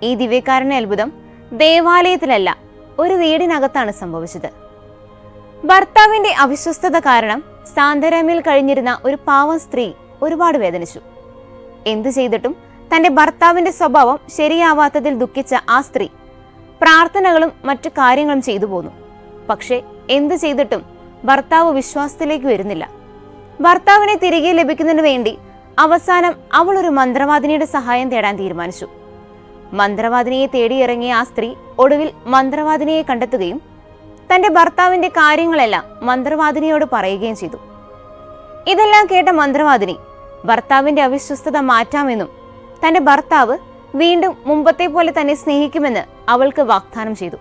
ഈ ദിവ്യകാരുണ്യ അത്ഭുതം ദേവാലയത്തിലല്ല, ഒരു വീടിനകത്താണ് സംഭവിച്ചത്. ഭർത്താവിന്റെ അവിശ്വസ്തത കാരണം സാന്താരാമിൽ കഴിഞ്ഞിരുന്ന ഒരു പാവം സ്ത്രീ ഒരുപാട് വേദനിച്ചു. എന്തു ചെയ്തിട്ടും തന്റെ ഭർത്താവിന്റെ സ്വഭാവം ശരിയാവാത്തതിൽ ദുഃഖിച്ച ആ സ്ത്രീ പ്രാർത്ഥനകളും മറ്റു കാര്യങ്ങളും ചെയ്തു പോന്നു. പക്ഷെ എന്തു ചെയ്തിട്ടും ഭർത്താവ് വിശ്വാസത്തിലേക്ക് വരുന്നില്ല. ഭർത്താവിനെ തിരികെ ലഭിക്കുന്നതിന് വേണ്ടി അവസാനം അവൾ ഒരു മന്ത്രവാദിനിയുടെ സഹായം തേടാൻ തീരുമാനിച്ചു. മന്ത്രവാദിനിയെ തേടിയിറങ്ങിയ ആ സ്ത്രീ ഒടുവിൽ മന്ത്രവാദിനിയെ കണ്ടെത്തുകയും തന്റെ ഭർത്താവിന്റെ കാര്യങ്ങളെല്ലാം മന്ത്രവാദിനിയോട് പറയുകയും ചെയ്തു. ഇതെല്ലാം കേട്ട മന്ത്രവാദിനി ഭർത്താവിന്റെ അവിശ്വസ്തത മാറ്റാമെന്നും തന്റെ ഭർത്താവ് വീണ്ടും മുമ്പത്തെ പോലെ തന്നെ സ്നേഹിക്കുമെന്ന് അവൾക്ക് വാഗ്ദാനം ചെയ്തു.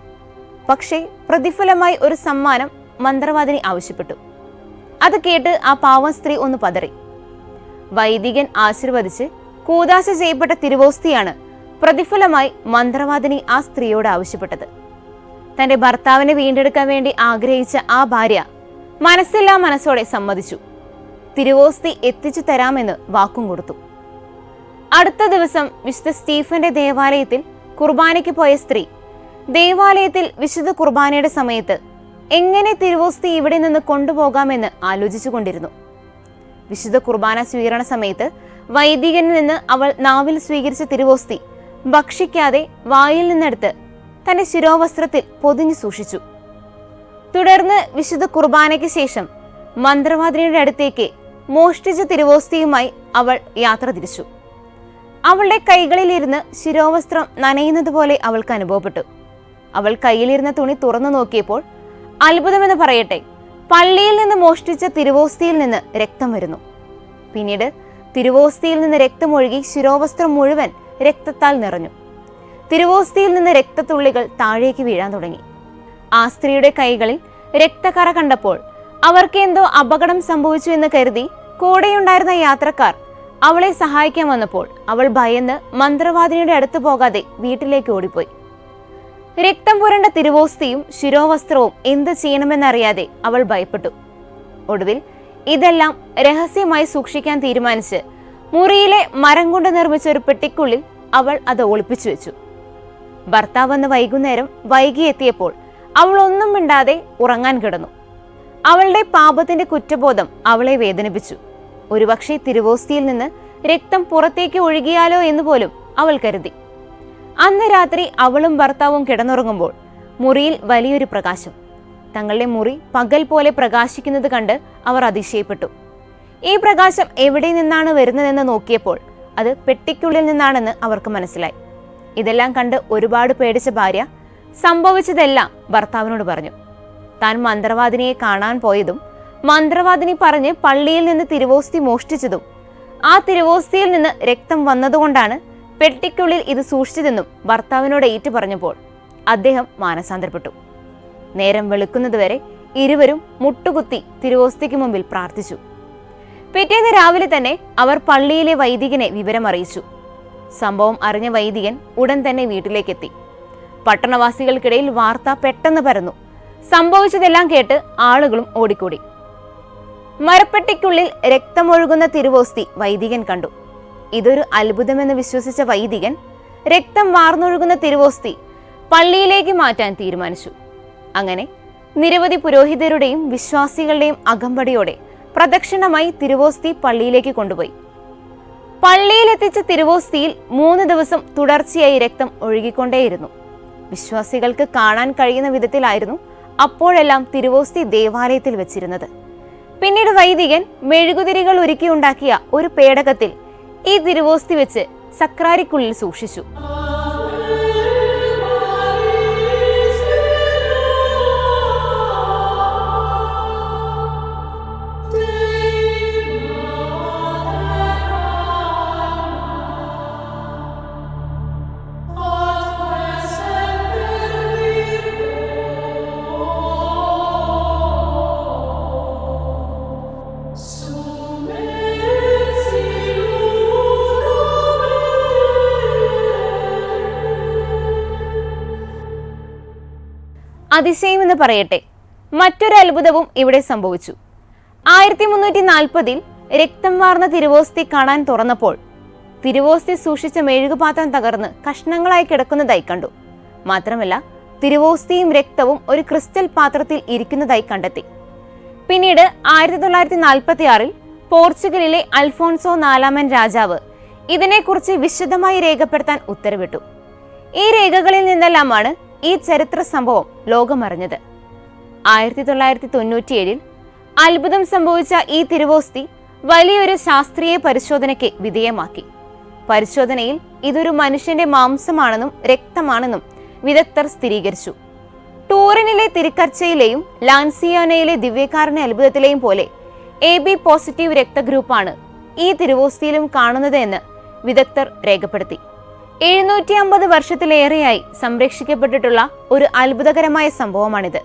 പക്ഷേ പ്രതിഫലമായി ഒരു സമ്മാനം മന്ത്രവാദിനി ആവശ്യപ്പെട്ടു. അത് കേട്ട് ആ പാവം സ്ത്രീ ഒന്ന് പതറി. വൈദികൻ ആശീർവദിച്ച് കൂദാശ ചെയ്യപ്പെട്ട തിരുവോസ്തിയാണ് പ്രതിഫലമായി മന്ത്രവാദിനി ആ സ്ത്രീയോട് ആവശ്യപ്പെട്ടത്. തന്റെ ഭർത്താവിനെ വീണ്ടെടുക്കാൻ വേണ്ടി ആഗ്രഹിച്ച ആ ഭാര്യ മനസ്സില്ലാ മനസ്സോടെ സമ്മതിച്ചു. തിരുവോസ്തി എത്തിച്ചു തരാമെന്ന് വാക്കും കൊടുത്തു. അടുത്ത ദിവസം വിശുദ്ധ സ്റ്റീഫന്റെ ദേവാലയത്തിൽ കുർബാനയ്ക്ക് പോയ സ്ത്രീ ദേവാലയത്തിൽ വിശുദ്ധ കുർബാനയുടെ സമയത്ത് എങ്ങനെ തിരുവോസ്തി ഇവിടെ നിന്ന് കൊണ്ടുപോകാമെന്ന് ആലോചിച്ചു കൊണ്ടിരുന്നു. വിശുദ്ധ കുർബാന സ്വീകരണ സമയത്ത് വൈദികനിൽ നിന്ന് അവൾ നാവിൽ സ്വീകരിച്ച തിരുവോസ്തി ഭക്ഷിക്കാതെ വായിൽ നിന്നെടുത്ത് തന്റെ ശിരോവസ്ത്രത്തിൽ പൊതിഞ്ഞു സൂക്ഷിച്ചു. തുടർന്ന് വിശുദ്ധ കുർബാനയ്ക്ക് ശേഷം മന്ത്രവാദിനിയുടെ അടുത്തേക്ക് മോഷ്ടിച്ച തിരുവോസ്തിയുമായി അവൾ യാത്ര തിരിച്ചു. അവളുടെ കൈകളിലിരുന്ന് ശിരോവസ്ത്രം നനയുന്നത് പോലെ അവൾക്ക് അനുഭവപ്പെട്ടു. അവൾ കയ്യിലിരുന്ന തുണി തുറന്നു നോക്കിയപ്പോൾ അത്ഭുതമെന്ന് പറയട്ടെ, പള്ളിയിൽ നിന്ന് മോഷ്ടിച്ച തിരുവോസ്തിയിൽ നിന്ന് രക്തം വരുന്നു. പിന്നീട് തിരുവോസ്തിയിൽ നിന്ന് രക്തമൊഴുകി ശിരോവസ്ത്രം മുഴുവൻ രക്തത്താൽ നിറഞ്ഞു. തിരുവോസ്തിയിൽ നിന്ന് രക്തത്തുള്ളികൾ താഴേക്ക് വീഴാൻ തുടങ്ങി. ആ സ്ത്രീയുടെ കൈകളിൽ രക്തക്കറ കണ്ടപ്പോൾ അവർക്ക് എന്തോ അപകടം സംഭവിച്ചു എന്ന് കരുതി കൂടെയുണ്ടായിരുന്ന യാത്രക്കാർ അവളെ സഹായിക്കാൻ വന്നപ്പോൾ അവൾ ഭയന്ന് മന്ത്രവാദിനിയുടെ അടുത്ത് പോകാതെ വീട്ടിലേക്ക് ഓടിപ്പോയി. രക്തം പുരണ്ട തിരുവോസ്തിയും ശിരോവസ്ത്രവും എന്ത് ചെയ്യണമെന്നറിയാതെ അവൾ ഭയപ്പെട്ടു. ഒടുവിൽ ഇതെല്ലാം രഹസ്യമായി സൂക്ഷിക്കാൻ തീരുമാനിച്ച് മുറിയിലെ മരം കൊണ്ട് നിർമ്മിച്ച ഒരു പെട്ടിക്കുള്ളിൽ അവൾ അത് ഒളിപ്പിച്ചു വെച്ചു. ഭർത്താവ് അന്ന് വൈകുന്നേരം വൈകി എത്തിയപ്പോൾ അവൾ ഒന്നും മിണ്ടാതെ ഉറങ്ങാൻ കിടന്നു. അവളുടെ പാപത്തിന്റെ കുറ്റബോധം അവളെ വേദനിപ്പിച്ചു. ഒരുപക്ഷെ തിരുവോസ്തിയിൽ നിന്ന് രക്തം പുറത്തേക്ക് ഒഴുകിയാലോ എന്ന് പോലും അവൾ കരുതി. അന്ന് രാത്രി അവളും ഭർത്താവും കിടന്നുറങ്ങുമ്പോൾ മുറിയിൽ വലിയൊരു പ്രകാശം. തങ്ങളുടെ മുറി പകൽ പോലെ പ്രകാശിക്കുന്നത് കണ്ട് അവർ അതിശയപ്പെട്ടു. ഈ പ്രകാശം എവിടെ നിന്നാണ് വരുന്നതെന്ന് നോക്കിയപ്പോൾ അത് പെട്ടിക്കുള്ളിൽ നിന്നാണെന്ന് അവർക്ക് മനസ്സിലായി. ഇതെല്ലാം കണ്ട് ഒരുപാട് പേടിച്ച ഭാര്യ സംഭവിച്ചതെല്ലാം ഭർത്താവിനോട് പറഞ്ഞു. താൻ മന്ത്രവാദിനിയെ കാണാൻ പോയതും മന്ത്രവാദിനി പറഞ്ഞ് പള്ളിയിൽ നിന്ന് തിരുവോസ്തി മോഷ്ടിച്ചതും ആ തിരുവോസ്തിയിൽ നിന്ന് രക്തം വന്നതുകൊണ്ടാണ് പെട്ടിക്കുള്ളിൽ ഇത് സൂക്ഷിച്ചതെന്നും ഭർത്താവിനോട് ഏറ്റു പറഞ്ഞപ്പോൾ അദ്ദേഹം മാനസാന്തരപ്പെട്ടു. നേരം വെളുക്കുന്നതുവരെ ഇരുവരും മുട്ടുകുത്തി തിരുവോസ്തിക്ക് മുമ്പിൽ പ്രാർത്ഥിച്ചു. പിറ്റേന്ന് രാവിലെ തന്നെ അവർ പള്ളിയിലെ വൈദികനെ വിവരമറിയിച്ചു. സംഭവം അറിഞ്ഞ വൈദികൻ ഉടൻ തന്നെ വീട്ടിലേക്കെത്തി. പട്ടണവാസികൾക്കിടയിൽ വാർത്ത പെട്ടെന്ന് പരന്നു. സംഭവിച്ചതെല്ലാം കേട്ട് ആളുകളും ഓടിക്കൂടി. മരപ്പെട്ടിക്കുള്ളിൽ രക്തമൊഴുകുന്ന തിരുവോസ്തി വൈദികൻ കണ്ടു. ഇതൊരു അത്ഭുതമെന്ന് വിശ്വസിച്ച വൈദികൻ രക്തം വാർന്നൊഴുകുന്ന തിരുവോസ്തി പള്ളിയിലേക്ക് മാറ്റാൻ തീരുമാനിച്ചു. അങ്ങനെ നിരവധി പുരോഹിതരുടെയും വിശ്വാസികളുടെയും അകമ്പടിയോടെ പ്രദക്ഷിണമായി തിരുവോസ്തി പള്ളിയിലേക്ക് കൊണ്ടുപോയി. പള്ളിയിലെത്തിച്ച തിരുവോസ്തിയിൽ 3 ദിവസം തുടർച്ചയായി രക്തം ഒഴുകിക്കൊണ്ടേയിരുന്നു. വിശ്വാസികൾക്ക് കാണാൻ കഴിയുന്ന വിധത്തിലായിരുന്നു അപ്പോഴെല്ലാം തിരുവോസ്തി ദേവാലയത്തിൽ വെച്ചിരുന്നത്. പിന്നീട് വൈദികൻ മെഴുകുതിരികൾ ഒരുക്കിയുണ്ടാക്കിയ ഒരു പേടകത്തിൽ ഈ തിരുവോസ്തി വെച്ച് സക്രാരിക്കുള്ളിൽ സൂക്ഷിച്ചു. അതിശയമെന്ന് പറയട്ടെ, മറ്റൊരു അത്ഭുതവും ഇവിടെ സംഭവിച്ചു. 1340 രക്തം വാർന്ന തിരുവോസ്തി കാണാൻ തുറന്നപ്പോൾ തിരുവോസ്തി സൂക്ഷിച്ച മെഴുകുപാത്രം തകർന്ന് കഷ്ണങ്ങളായി കിടക്കുന്നതായി കണ്ടു. മാത്രമല്ല തിരുവോസ്തിയും രക്തവും ഒരു ക്രിസ്റ്റൽ പാത്രത്തിൽ ഇരിക്കുന്നതായി കണ്ടെത്തി. പിന്നീട് 1946 പോർച്ചുഗലിലെ അൽഫോൺസോ നാലാമൻ രാജാവ് ഇതിനെക്കുറിച്ച് വിശദമായി രേഖപ്പെടുത്താൻ ഉത്തരവിട്ടു. ഈ രേഖകളിൽ നിന്നെല്ലാമാണ് ഈ ചരിത്ര സംഭവം ലോകമറിഞ്ഞത്. 1997 അത്ഭുതം സംഭവിച്ച ഈ തിരുവോസ്തി വലിയൊരു ശാസ്ത്രീയ പരിശോധനയ്ക്ക് വിധേയമാക്കി. പരിശോധനയിൽ ഇതൊരു മനുഷ്യന്റെ മാംസമാണെന്നും രക്തമാണെന്നും വിദഗ്ധർ സ്ഥിരീകരിച്ചു. ടൂറിനിലെ തിരുക്കർച്ചയിലെയും ലാൻസിയാനയിലെ ദിവ്യകാരുണ്യ അത്ഭുതത്തിലെയും പോലെ AB പോസിറ്റീവ് രക്തഗ്രൂപ്പാണ് ഈ തിരുവോസ്തിയിലും കാണുന്നത് എന്ന് വിദഗ്ധർ രേഖപ്പെടുത്തി. 750 വർഷത്തിലേറെയായി സംരക്ഷിക്കപ്പെട്ടിട്ടുള്ള ഒരു അത്ഭുതകരമായ സംഭവമാണിത്.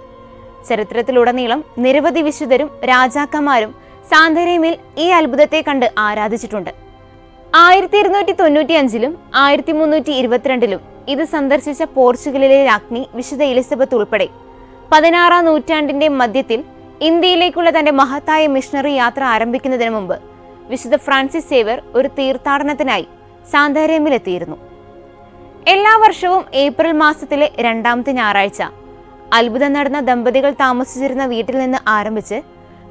ചരിത്രത്തിലുടനീളം നിരവധി വിശുദ്ധരും രാജാക്കന്മാരും സാന്താരേമിൽ ഈ അത്ഭുതത്തെ കണ്ട് ആരാധിച്ചിട്ടുണ്ട്. 1295 1322 ഇത് സന്ദർശിച്ച പോർച്ചുഗലിലെ രാജ്ഞി വിശുദ്ധ എലിസബത്ത് ഉൾപ്പെടെ 16-ാം നൂറ്റാണ്ടിന്റെ മധ്യത്തിൽ ഇന്ത്യയിലേക്കുള്ള തന്റെ മഹത്തായ മിഷണറി യാത്ര ആരംഭിക്കുന്നതിന് മുമ്പ് വിശുദ്ധ ഫ്രാൻസിസ് സേവ്യർ ഒരു തീർത്ഥാടനത്തിനായി സാന്താരേമിലെത്തിയിരുന്നു. എല്ലാ വർഷവും ഏപ്രിൽ മാസത്തിലെ 2ാമത്തെ ഞായറാഴ്ച അത്ഭുതം നടന്ന ദമ്പതികൾ താമസിച്ചിരുന്ന വീട്ടിൽ നിന്ന് ആരംഭിച്ച്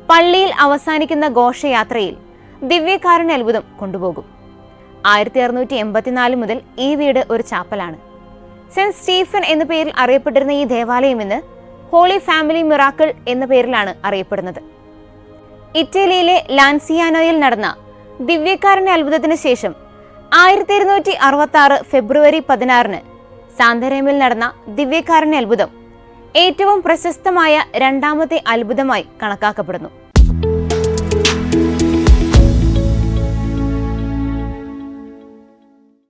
പള്ളിയിൽ അവസാനിക്കുന്ന ഘോഷയാത്രയിൽ ദിവ്യകാരുണ്യ അത്ഭുതം കൊണ്ടുപോകും. 1684 മുതൽ ഈ വീട് ഒരു ചാപ്പലാണ്. സെന്റ് സ്റ്റീഫൻ എന്ന പേരിൽ അറിയപ്പെട്ടിരുന്ന ഈ ദേവാലയം ഇന്ന് ഹോളി ഫാമിലി മിറാക്കിൾ എന്ന പേരിലാണ് അറിയപ്പെടുന്നത്. ഇറ്റലിയിലെ ലാൻസിയാനോയിൽ നടന്ന ദിവ്യകാരുണ്യ അത്ഭുതത്തിന് ശേഷം 1266 ഫെബ്രുവരി 16 സാന്താരേമിൽ നടന്ന ദിവ്യകാരുണ്യ അത്ഭുതം ഏറ്റവും പ്രശസ്തമായ 2ാമത്തെ അത്ഭുതമായി കണക്കാക്കപ്പെടുന്നു.